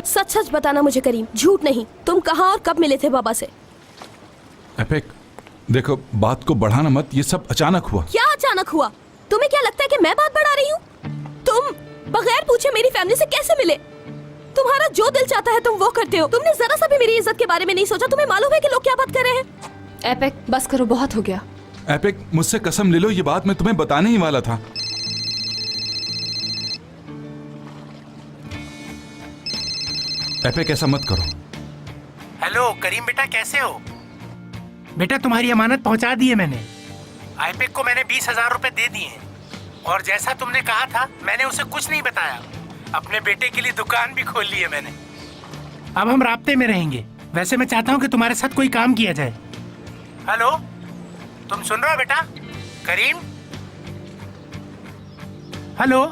सच सच बताना मुझे करीम, झूठ नहीं। तुम कहाँ और कब मिले थे बाबा से? एपिक, देखो बात को बढ़ाना मत, ये सब अचानक हुआ। क्या अचानक हुआ? तुम्हें क्या लगता है कि मैं बात बढ़ा रही हूँ? तुम बगैर पूछे मेरी फैमिली से कैसे मिले? तुम्हारा जो दिल चाहता है तुम वो करते हो। तुमने जरा सा भी मेरी इज्जत के बारे में नहीं सोचा। तुम्हें मालूम है कि लोग क्या बात कर रहे हैं? एपिक बस करो, बहुत हो गया। एपिक, मुझसे कसम ले लो, ये बात मैं तुम्हें बताने ही वाला था। एपिक, ऐसा मत करो। हेलो करीम बेटा, कैसे हो? बेटा तुम्हारी अमानत पहुंचा दी है मैंने। आईपेक को मैंने 20,000 रुपए दे दिए हैं और जैसा तुमने कहा था मैंने उसे कुछ नहीं बताया। अपने बेटे के लिए दुकान भी खोल ली है मैंने। अब हम राब्ते में रहेंगे। वैसे मैं चाहता हूँ कि तुम्हारे साथ कोई काम किया जाए। हेलो, तुम सुन रहे हो बेटा? करीम, हेलो।